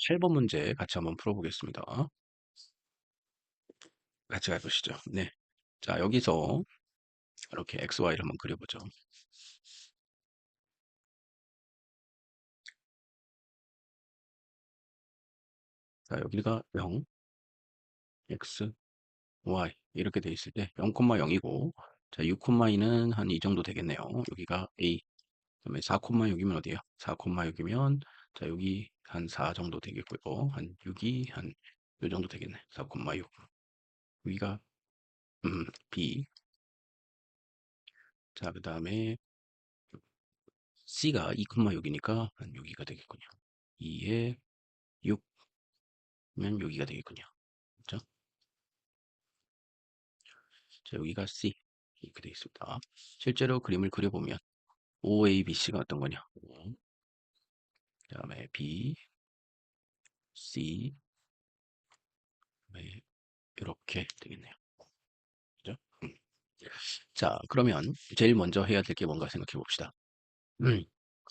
8번 문제 같이 한번 풀어보겠습니다. 같이 해보시죠. 네. 자, 여기서 이렇게 XY를 한번 그려보죠. 자, 여기가 0, X, Y 이렇게 돼 있을 때 0,0이고 자, 6,2는 한 이 정도 되겠네요. 여기가 A. 그다음에 4,6이면 어디예요? 4,6이면 자, 여기 한 4 정도 되겠고요. 한 6이 한 요 정도 되겠네. 4,6. 여기가 B. 자, 그다음에 C가 2,6이니까 한 여기가 되겠군요. 2에 6면 여기가 되겠군요. 그죠? 자, 여기가 C 이렇게 되어 있습니다. 실제로 그림을 그려보면 OABC가 어떤 거냐? 그다음에 B, C, 그다음에 이렇게 되겠네요. 그죠? 자, 그러면 제일 먼저 해야 될 게 뭔가 생각해 봅시다.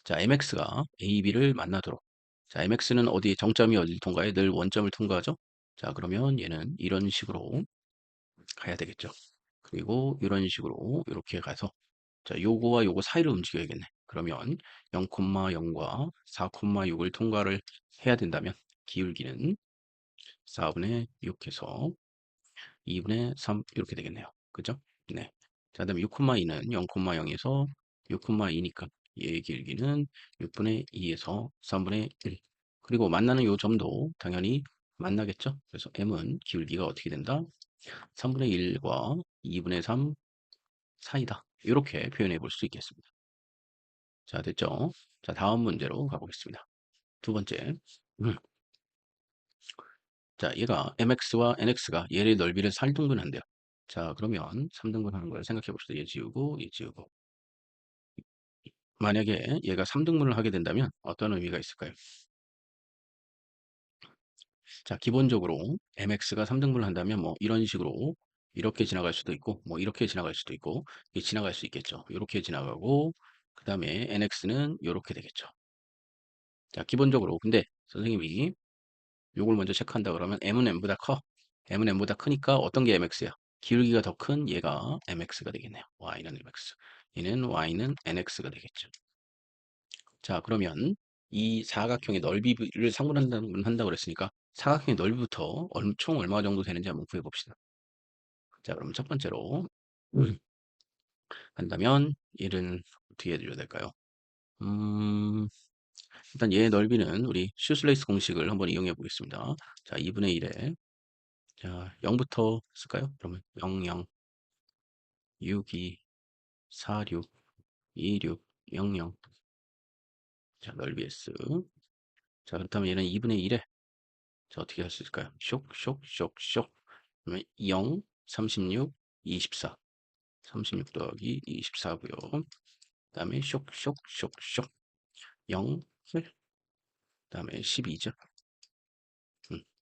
자, MX가 AB를 만나도록. 자, MX는 어디 정점이 어디를 통과해? 늘 원점을 통과하죠? 자, 그러면 얘는 이런 식으로 가야 되겠죠. 그리고 이런 식으로 이렇게 가서 자, 요거와 요거 사이를 움직여야겠네. 그러면 0,0과 4,6을 통과를 해야 된다면 기울기는 4분의 6해서 2분의 3 이렇게 되겠네요. 그죠? 네. 자, 그다음에 6,2는 0,0에서 6,2니까 얘의 길기는 6분의 2에서 3분의 1. 그리고 만나는 요 점도 당연히 만나겠죠? 그래서 m은 기울기가 어떻게 된다? 3분의 1과 2분의 3 사이다. 이렇게 표현해 볼 수 있겠습니다. 자, 됐죠? 자, 다음 문제로 가보겠습니다. 두 번째. 음, 자, 얘가 mx와 nx가 얘의 넓이를 3등분한대요. 자, 그러면 3등분 하는 걸 생각해 봅시다. 얘 지우고, 얘 지우고. 만약에 얘가 3등분을 하게 된다면 어떤 의미가 있을까요? 자, 기본적으로 mx가 3등분을 한다면 뭐 이런 식으로 이렇게 지나갈 수도 있고, 뭐 이렇게 지나갈 수도 있고, 이게 지나갈 수 있겠죠. 이렇게 지나가고, 그 다음에 nx는 이렇게 되겠죠. 자, 기본적으로. 근데 선생님이 요걸 먼저 체크한다 그러면 m은 m보다 커. m은 m보다 크니까 어떤 게 mx야? 기울기가 더 큰 얘가 mx가 되겠네요. y는 mx. 얘는 y는 nx가 되겠죠. 자, 그러면 이 사각형의 넓이를 상분한다 그랬으니까 사각형의 넓이부터 총 얼마 정도 되는지 한번 구해 봅시다. 자, 그럼 첫 번째로 한다면 얘는 어떻게 해줘야 될까요? 음, 일단 얘의 넓이는 우리 슈슬레이스 공식을 한번 이용해 보겠습니다. 자, 2분의 1에 자, 0부터 쓸까요? 그러면 0, 0, 6, 2, 4, 6, 2, 6, 0, 0. 자, 넓이 S. 자, 그렇다면 얘는 2분의 1에 자, 어떻게 할 수 있을까요? 쇽, 쇽, 쇽, 쇽. 그러면 0, 36, 24. 36 더하기 24고요. 그 다음에 쇽, 쇽, 쇽, 쇽. 0, 7. 그 다음에 12죠.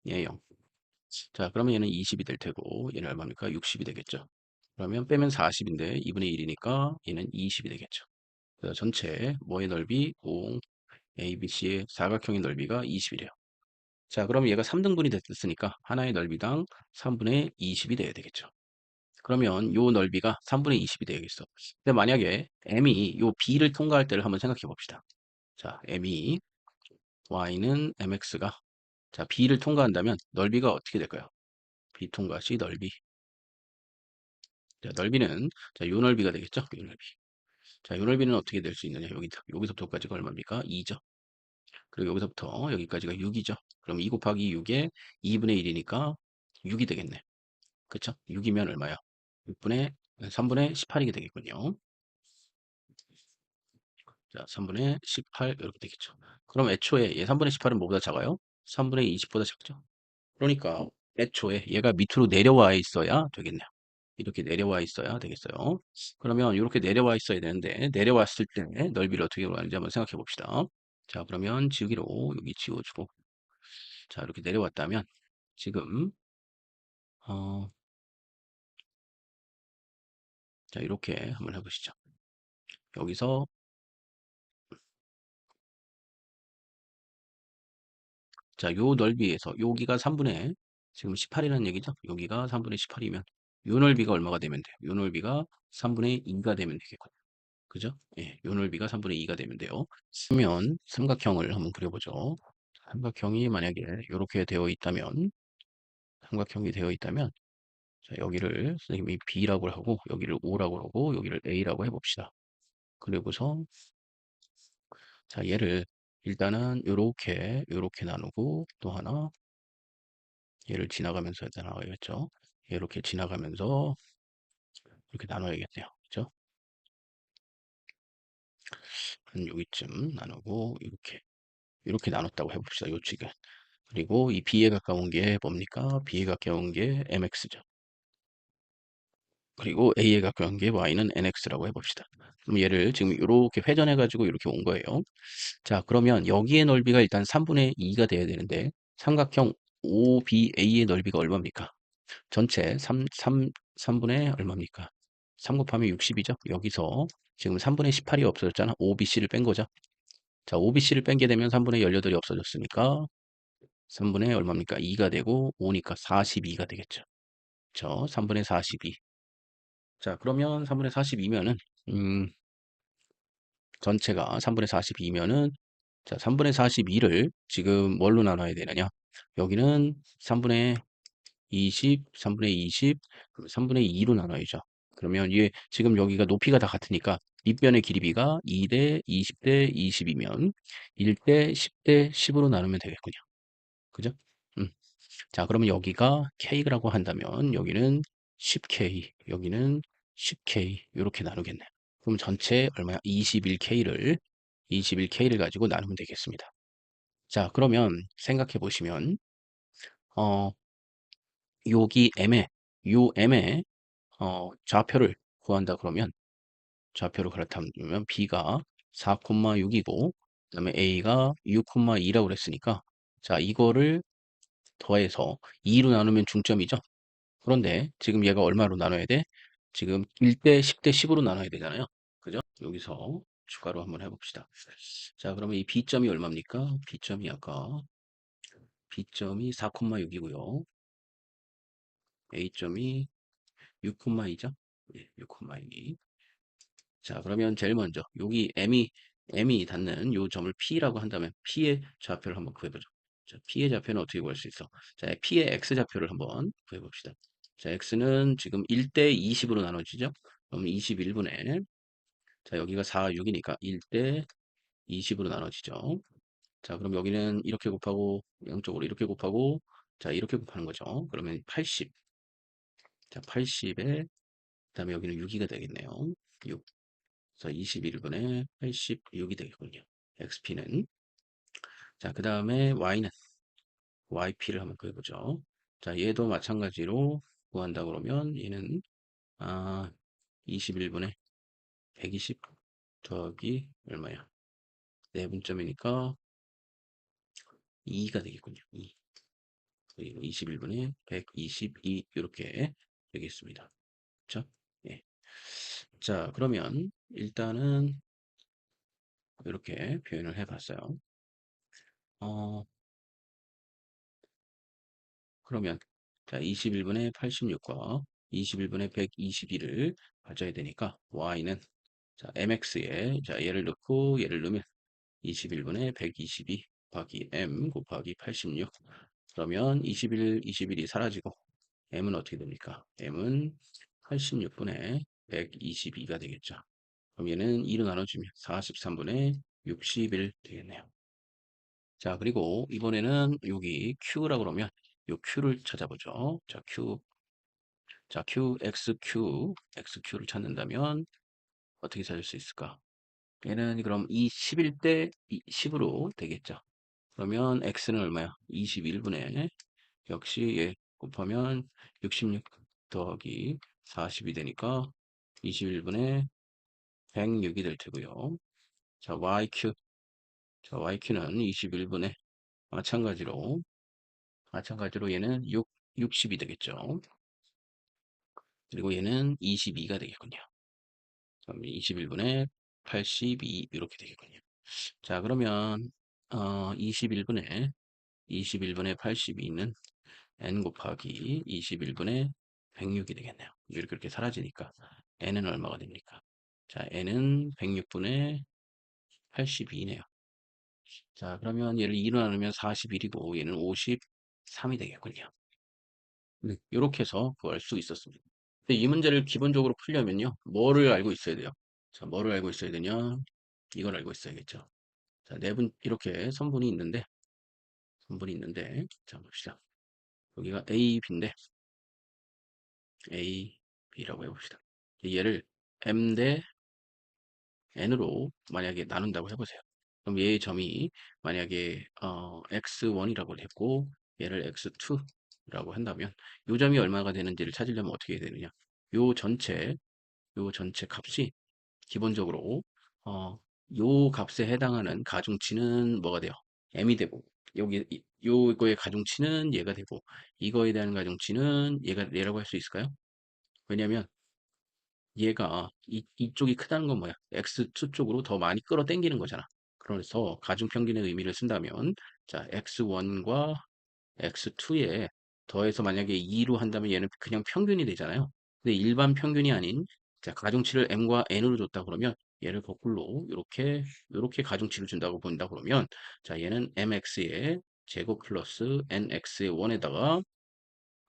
얘 0. 자, 그러면 얘는 20이 될 테고 얘는 얼마입니까? 60이 되겠죠. 그러면 빼면 40인데 2분의 1이니까 얘는 20이 되겠죠. 그래서 전체 뭐의 넓이? O, ABC의 사각형의 넓이가 20이래요. 자, 그럼 얘가 3등분이 됐으니까 하나의 넓이당 3분의 20이 돼야 되겠죠. 그러면 요 넓이가 3분의 20이 되겠어. 근데 만약에 m이 요 b를 통과할 때를 한번 생각해 봅시다. 자, m이 y는 mx가 자, b를 통과한다면 넓이가 어떻게 될까요? b 통과 시 넓이. 자, 넓이는 자, 요 넓이가 되겠죠? 요 넓이. 자, 요 넓이는 어떻게 될 수 있느냐? 여기서부터까지가 얼마입니까? 2죠. 그리고 여기서부터 여기까지가 6이죠. 그럼 2 곱하기 6에 2분의 1이니까 6이 되겠네. 그쵸? 6이면 얼마야? 6분의 3분의 18이게 되겠군요. 자, 3분의 18 이렇게 되겠죠. 그럼 애초에 얘 3분의 18은 뭐보다 작아요? 3분의 20보다 작죠. 그러니까 애초에 얘가 밑으로 내려와 있어야 되겠네요. 이렇게 내려와 있어야 되겠어요. 그러면 이렇게 내려와 있어야 되는데 내려왔을 때 넓이를 어떻게 구하는지 한번 생각해 봅시다. 자, 그러면 지우기로 여기 지워주고 자, 이렇게 내려왔다면 지금 어, 자, 이렇게 한번 해보시죠. 여기서 자, 요 넓이에서 여기가 3분의 지금 18이라는 얘기죠. 여기가 3분의 18이면 요 넓이가 얼마가 되면 돼요? 요 넓이가 3분의 2가 되면 되겠군요. 그죠? 예, 요 넓이가 3분의 2가 되면 돼요. 그러면 삼각형을 한번 그려보죠. 삼각형이 만약에 이렇게 되어 있다면, 삼각형이 되어 있다면, 자, 여기를 선생님이 B라고 하고, 여기를 O라고 하고, 여기를 A라고 해봅시다. 그리고서, 자, 얘를 일단은 요렇게 나누고, 또 하나, 얘를 지나가면서 나눠야겠죠. 이렇게 지나가면서, 이렇게 나눠야겠네요. 그죠? 한 여기쯤 나누고, 이렇게 나눴다고 해봅시다. 요측에. 그리고 이 B에 가까운 게 뭡니까? B에 가까운 게 MX죠. 그리고 A에 가까운 게 Y는 NX라고 해봅시다. 그럼 얘를 지금 이렇게 회전해가지고 이렇게 온 거예요. 자, 그러면 여기의 넓이가 일단 3분의 2가 돼야 되는데, 삼각형 OBA의 넓이가 얼마입니까? 전체 3분의 얼마입니까? 3 곱하면 60이죠? 여기서 지금 3분의 18이 없어졌잖아. OBC를 뺀 거죠. 자, OBC를 뺀 게 되면 3분의 18이 없어졌으니까 3분의 얼마입니까? 2가 되고 5니까 42가 되겠죠. 저 3분의 42. 자, 그러면 3분의 42면은 전체가 3분의 42면은 자, 3분의 42를 지금 뭘로 나눠야 되느냐? 여기는 3분의 20, 3분의 20, 3분의 2로 나눠야죠. 그러면 이게 지금 여기가 높이가 다 같으니까 밑변의 길이가 2대 20대 20이면 1대 10대 10으로 나누면 되겠군요. 그죠? 음. 자, 그러면 여기가 K라고 한다면 여기는 10K, 여기는 10K 이렇게 나누겠네요. 그럼 전체 얼마야? 21K를 가지고 나누면 되겠습니다. 자, 그러면 생각해 보시면 어, 여기 M의 좌표를 구한다 그러면 좌표를 그렇다면 B가 4,6이고 그다음에 A가 6,2라고 그랬으니까 자, 이거를 더해서 2로 나누면 중점이죠. 그런데 지금 얘가 얼마로 나눠야 돼? 지금 1대 10대 10으로 나눠야 되잖아요. 그죠? 여기서 추가로 한번 해봅시다. 자, 그러면 이 B점이 얼마입니까? B점이 아까 B점이 4,6이고요. A점이 6,2죠? 예, 6,2. 자, 그러면 제일 먼저 여기 M이 닿는 요 점을 P라고 한다면 P의 좌표를 한번 구해보죠. 자, P의 좌표는 어떻게 구할 수 있어? 자, P의 X 좌표를 한번 구해봅시다. 자, X는 지금 1대 20으로 나눠지죠? 그럼 21분의 자, 여기가 4, 6이니까 1대 20으로 나눠지죠. 자, 그럼 여기는 이렇게 곱하고 양쪽으로 이렇게 곱하고 자, 이렇게 곱하는 거죠. 그러면 80. 자, 80에 그다음에 여기는 6이가 되겠네요. 6. 그래서 21분의 86이 되겠군요. XP는. 자, 그 다음에 Y는 YP를 한번 구해보죠. 자, 얘도 마찬가지로 구한다 그러면 얘는 21분의 120 더하기 얼마야? 네 분점이니까 2가 되겠군요. 2. 그리고 21분의 122 이렇게 되겠습니다. 그렇죠? 예. 자, 그러면 일단은 이렇게 표현을 해봤어요. 어, 그러면 자 21분의 86과 21분의 122를 가져야 되니까 y는 자 mx에 자 얘를 넣고 얘를 넣으면 21분의 122 곱하기 m 곱하기 86 그러면 21, 21이 사라지고 m은 어떻게 됩니까? m은 86분의 122가 되겠죠. 그럼 얘는 2로 나눠주면 43분의 61 되겠네요. 자, 그리고 이번에는 여기 Q라고 그러면 요 Q를 찾아보죠. 자, Q. 자, XQ를 찾는다면 어떻게 찾을 수 있을까? 얘는 그럼 이 11대 10으로 되겠죠. 그러면 X는 얼마야? 21분의 역시 얘 곱하면 66 더하기 40이 되니까 21분의 106이 될 테고요. 자, YQ. 자, YQ는 21분의 마찬가지로 얘는 60이 되겠죠. 그리고 얘는 22가 되겠군요. 그럼 21분의 82 이렇게 되겠군요. 자, 그러면 21분에 21분의 82는 n 곱하기 21분의 106이 되겠네요. 이렇게 사라지니까 n은 얼마가 됩니까? 자, n은 106분의 82네요. 자, 그러면 얘를 2로 나누면 41이고 얘는 53이 되겠군요. 이렇게 해서 구할 수 있었습니다. 근데 이 문제를 기본적으로 풀려면요. 뭐를 알고 있어야 돼요? 자, 뭐를 알고 있어야 되냐? 이걸 알고 있어야겠죠. 자, 네분 이렇게 선분이 있는데 자, 봅시다. 여기가 A, B인데 A, B라고 해봅시다. 얘를 M 대 N으로 만약에 나눈다고 해보세요. 그럼 얘의 점이 만약에 x1이라고 했고 얘를 x2라고 한다면 요 점이 얼마가 되는지를 찾으려면 어떻게 해야 되느냐? 요 전체 요 전체 값이 기본적으로 어, 요 값에 해당하는 가중치는 뭐가 돼요? m이 되고 여기 요거의 가중치는 얘가 되고 이거에 대한 가중치는 얘라고 할 수 있을까요? 왜냐면 얘가 이쪽이 크다는 건 뭐야? x2 쪽으로 더 많이 끌어당기는 거잖아. 그래서 가중평균의 의미를 쓴다면 자 x1과 x2에 더해서 만약에 2로 한다면 얘는 그냥 평균이 되잖아요. 근데 일반 평균이 아닌 자 가중치를 m과 n으로 줬다 그러면 얘를 거꾸로 이렇게 가중치를 준다고 본다 그러면 자 얘는 mx의 제곱 플러스 nx의 1에다가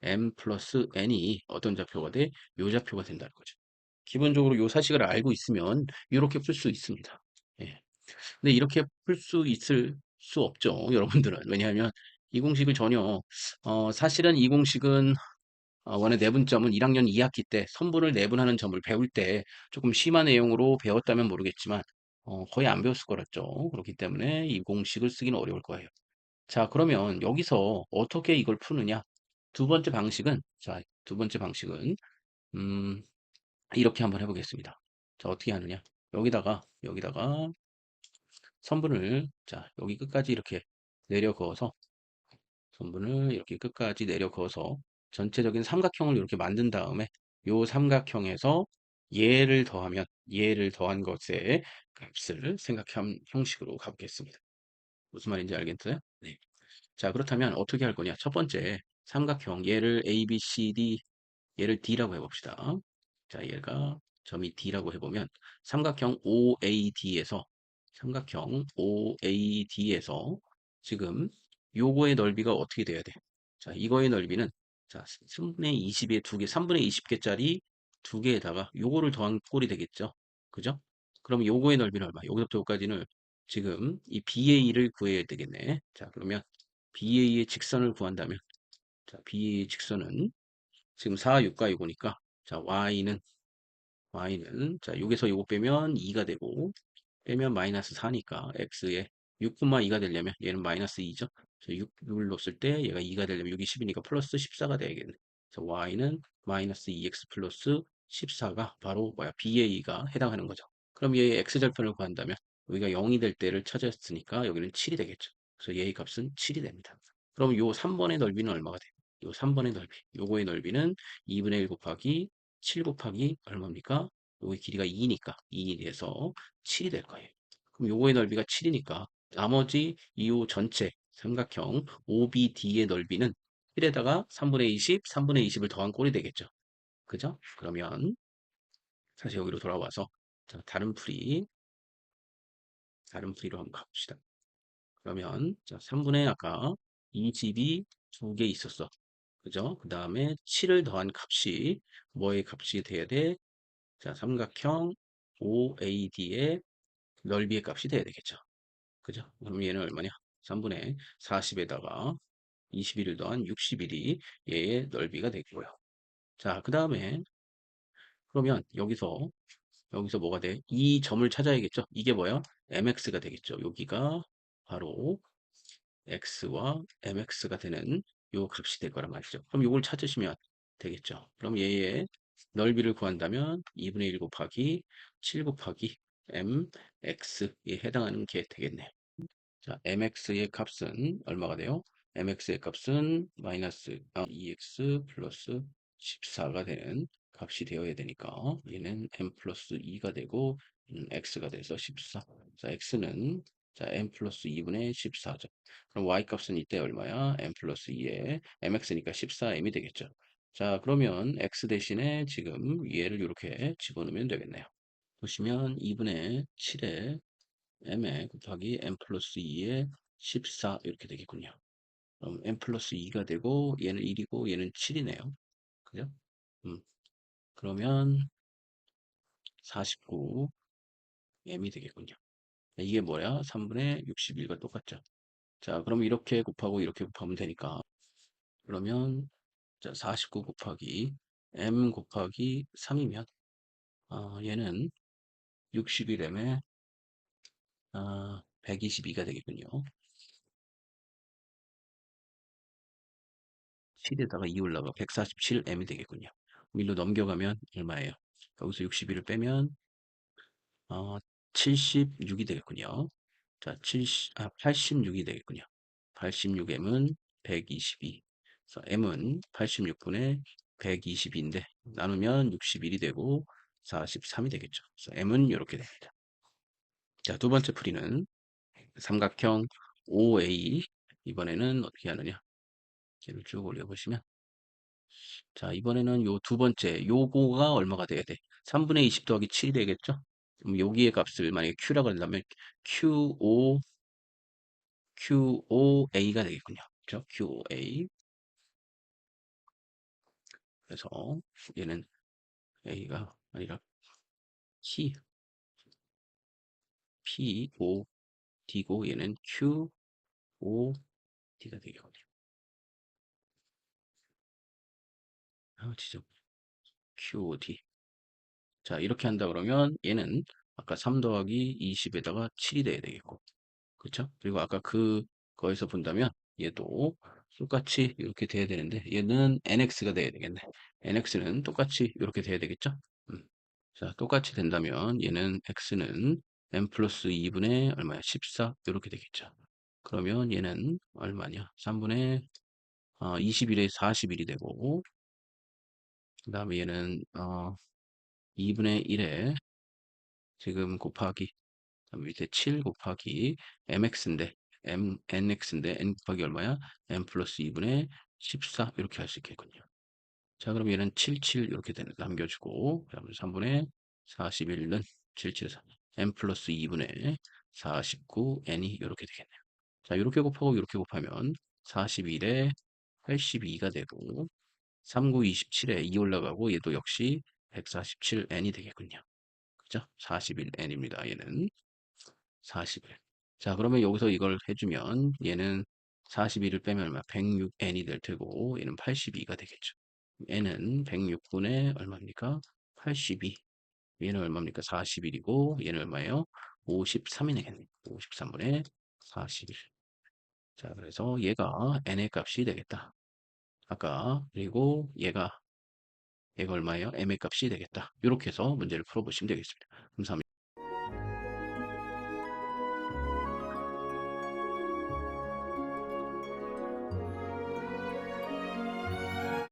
m 플러스 n이 어떤 좌표가 돼? 요 좌표가 된다는 거죠. 기본적으로 요 사식을 알고 있으면 이렇게 풀 수 있습니다. 예. 근데 이렇게 풀 수 있을 수 없죠. 여러분들은. 왜냐하면 이 공식을 전혀 사실은 이 공식은 원의 내분점은 1학년 2학기 때 선분을 내분하는 점을 배울 때 조금 심한 내용으로 배웠다면 모르겠지만 거의 안 배웠을 거랬죠. 그렇기 때문에 이 공식을 쓰기는 어려울 거예요. 자, 그러면 여기서 어떻게 이걸 푸느냐? 두 번째 방식은 자, 두 번째 방식은 음, 이렇게 한번 해보겠습니다. 자, 어떻게 하느냐? 여기다가 선분을 자, 여기 끝까지 이렇게 내려 그어서 선분을 이렇게 끝까지 내려 그어서 전체적인 삼각형을 이렇게 만든 다음에 요 삼각형에서 얘를 더한 것의 값을 생각한 형식으로 가보겠습니다. 무슨 말인지 알겠어요? 네. 자, 그렇다면 어떻게 할 거냐? 첫 번째 삼각형 얘를 A, B, C, D 얘를 D라고 해봅시다. 자, 얘가 점이 D라고 해보면 삼각형 OAD에서 지금 요거의 넓이가 어떻게 돼야 돼? 자, 이거의 넓이는 자, 3분의 20에 두 개, 3분의 20개짜리 두 개에다가 요거를 더한 꼴이 되겠죠? 그죠? 그럼 요거의 넓이는 얼마? 여기서부터 여기까지는 지금 이 BA를 구해야 되겠네. 자, 그러면 BA의 직선을 구한다면 자, BA의 직선은 지금 4, 6과 요거니까 자 y는 자 여기서 요거 빼면 2가 되고 빼면 마이너스 4니까 x에 6,2가 되려면 얘는 마이너스 2죠. 그래서 6을 넣었을 때 얘가 2가 되려면 6이 10이니까 플러스 14가 되야겠네. 그래서 y는 마이너스 2x 플러스 14가 바로 뭐야 BA가 해당하는 거죠. 그럼 얘의 x절편을 구한다면 여기가 0이 될 때를 찾았으니까 여기는 7이 되겠죠. 그래서 얘의 값은 7이 됩니다. 그럼 요 3번의 넓이는 얼마가 돼요? 요 3번의 넓이. 요거의 넓이는 2분의 1 곱하기 7 곱하기 얼마입니까? 요의 길이가 2니까 2에 대해서 7이 될 거예요. 그럼 요거의 넓이가 7이니까 나머지 이 전체 삼각형 OBD의 넓이는 1에다가 3분의 20, 3분의 20을 더한 꼴이 되겠죠. 그죠? 그러면 다시 여기로 돌아와서 자, 다른 풀이로 한번 가봅시다. 그러면 자, 3분의 아까 20이 두 개 있었어. 그죠? 그 다음에 7을 더한 값이 뭐의 값이 돼야 돼? 자, 삼각형 OAD의 넓이의 값이 돼야 되겠죠. 그죠? 그럼 얘는 얼마냐? 3분의 40에다가 21을 더한 61이 얘의 넓이가 되고요. 자, 그 다음에 그러면 여기서 뭐가 돼? 이 점을 찾아야겠죠? 이게 뭐야? mx가 되겠죠. 여기가 바로 x와 mx가 되는 요 값이 될 거란 말이죠. 그럼 요걸 찾으시면 되겠죠. 그럼 얘의 넓이를 구한다면 2분의 1 곱하기 7 곱하기 mx에 해당하는 게 되겠네요. 자, mx의 값은 얼마가 돼요? mx의 값은 마이너스 2x 플러스 14가 되는 값이 되어야 되니까 얘는 m 플러스 2가 되고 x가 돼서 14. 자, x는 자, n 플러스 2분의 14죠. 그럼 y 값은 이때 얼마야? n 플러스 2에 mx니까 14m이 되겠죠. 자, 그러면 x 대신에 지금 얘를 이렇게 집어넣으면 되겠네요. 보시면 2분의 7에 m에 곱하기 n 플러스 2에 14 이렇게 되겠군요. 그럼 n 플러스 2가 되고 얘는 1이고 얘는 7이네요. 그죠? 음, 그러면 49 m이 되겠군요. 이게 뭐야? 3분의 61과 똑같죠. 자, 그럼 이렇게 곱하고 이렇게 곱하면 되니까 그러면 자, 49 곱하기 m 곱하기 3이면 얘는 61m에 122가 되겠군요. 7에다가 2 올라가 147m이 되겠군요. 밀로 넘겨가면 얼마예요? 여기서 61을 빼면 76이 되겠군요. 자, 86이 되겠군요. 86m은 122. 그래서 m은 86분의 122인데 나누면 61이 되고 43이 되겠죠. 그래서 m은 이렇게 됩니다. 자, 두 번째 풀이는 삼각형 OA. 이번에는 어떻게 하느냐? 얘를 쭉 올려보시면 자, 이번에는 요 두 번째 요거가 얼마가 돼야 돼? 3분의 20 더하기 7이 되겠죠? 그럼 여기의 값을 만약에 Q라고 한다면 QOA가 되겠군요. 그렇죠? QOA. 그래서 얘는 A가 아니라 P, POD고 얘는 QOD가 되겠군요. 진짜 QOD. 자, 이렇게 한다 그러면 얘는 아까 3 더하기 20에다가 7이 돼야 되겠고. 그렇죠? 그리고 아까 거에서 본다면 얘도 똑같이 이렇게 돼야 되는데 얘는 nx가 돼야 되겠네. nx는 똑같이 이렇게 돼야 되겠죠? 음. 자, 똑같이 된다면 얘는 x는 n 플러스 2분의 얼마야? 14 이렇게 되겠죠. 그러면 얘는 얼마냐? 3분의 21에 41이 되고 그 다음에 얘는 2분의 1에 지금 곱하기 그다음에 밑에 7 곱하기 mx인데 nx인데 n 곱하기 얼마야? n 플러스 2분의 14 이렇게 할 수 있겠군요. 자, 그럼 얘는 77 이렇게 남겨주고 그다음에 3분의 41은 77에서 n 플러스 2분의 49 n이 이렇게 되겠네요. 자, 이렇게 곱하고 이렇게 곱하면 41에 82가 되고 39, 27에 2 올라가고 얘도 역시 147n이 되겠군요. 그죠? 41n입니다. 얘는 41. 자, 그러면 여기서 이걸 해주면 얘는 41을 빼면 얼마? 106n이 될 테고 얘는 82가 되겠죠. n은 106분의 얼마입니까? 82. 얘는 얼마입니까? 41이고 얘는 얼마예요? 53이 되겠네요. 53분의 41. 자, 그래서 얘가 n의 값이 되겠다. 아까 그리고 얘가 얼마예요? m의 값이 되겠다. 이렇게 해서 문제를 풀어보시면 되겠습니다.